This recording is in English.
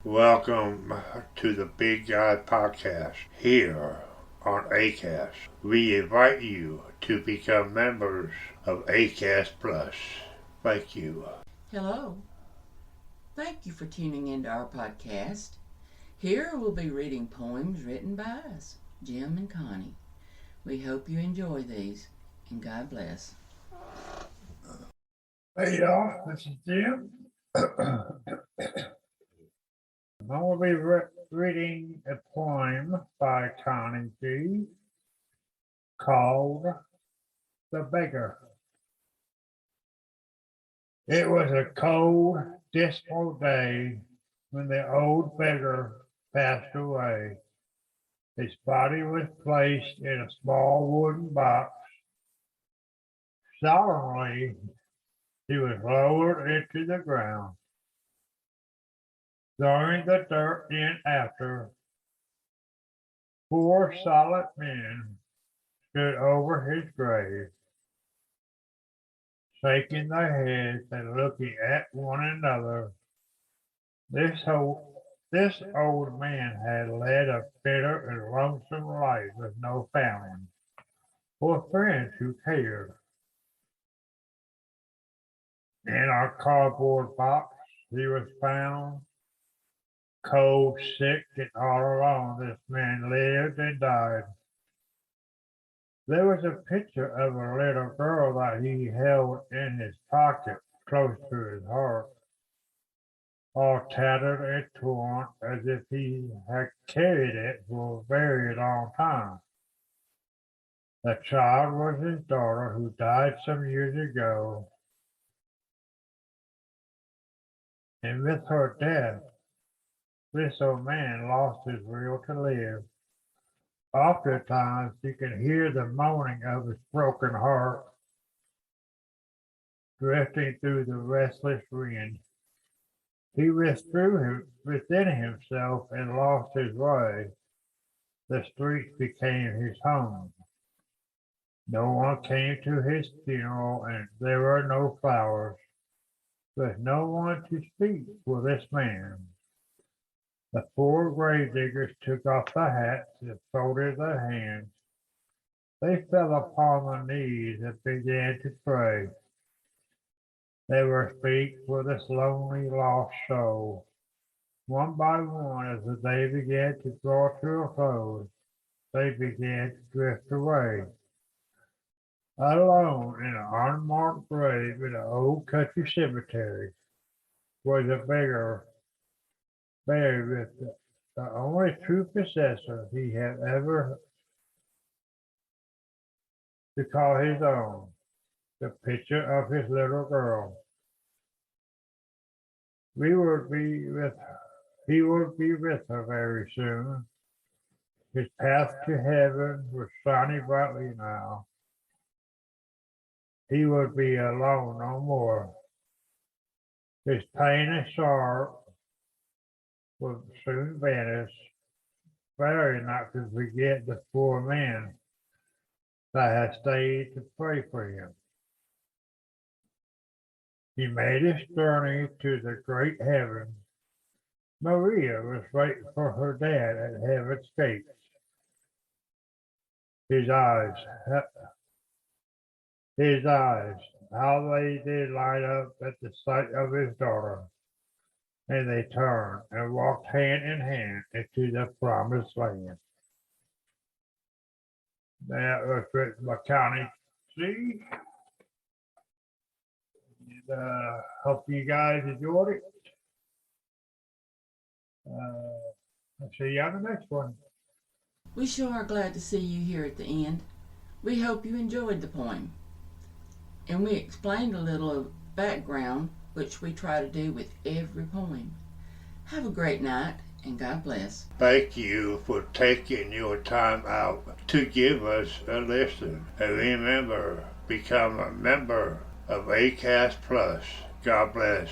Welcome to the Big Guy Podcast here on ACAST. We invite you to become members of ACAST Plus. Thank you. Hello. Thank you for tuning into our podcast. Here we'll be reading poems written by us, Jim and Connie. We hope you enjoy these, and God bless. Hey y'all, this is Jim. I will be reading a poem by Connie G called The Beggar. It was a cold, dismal day when the old beggar passed away. His body was placed in a small wooden box. Solemnly, he was lowered into the ground. Throwing the dirt in after, 4 solid men stood over his grave, shaking their heads and looking at one another. This old man had led a bitter and lonesome life with no family or friends who cared. In our cardboard box, he was found. Cold, sick, and all alone, this man lived and died. There was a picture of a little girl that he held in his pocket, close to his heart, all tattered and torn, as if he had carried it for a very long time. The child was his daughter, who died some years ago, and with her death, this old man lost his will to live. Oftentimes you can hear the moaning of his broken heart drifting through the restless wind. He withdrew within himself and lost his way. The streets became his home. No one came to his funeral, and there were no flowers, with no one to speak for this man. The 4 gravediggers took off their hats and folded their hands. They fell upon their knees and began to pray. They were speak for this lonely, lost soul. One by one, as the day began to draw to a close, they began to drift away. Alone in an unmarked grave in an old country cemetery was a beggar buried with the only true possessor he had ever to call his own, the picture of his little girl. He would be with her very soon. His path to heaven was shining brightly now. He would be alone no more. His pain and sorrow would soon vanish. Better not to forget the 4 men that had stayed to pray for him. He made his journey to the great heaven. Maria was waiting for her dad at heaven's gates. His eyes, how they did light up at the sight of his daughter. And they turned and walked hand in hand into the promised land. That was written by Connie G. And, hope you guys enjoyed it. I'll see you on the next one. We sure are glad to see you here at the end. We hope you enjoyed the poem. And we explained a little of background, which we try to do with every poem. Have a great night, and God bless. Thank you for taking your time out to give us a listen. And remember, become a member of ACAST Plus. God bless.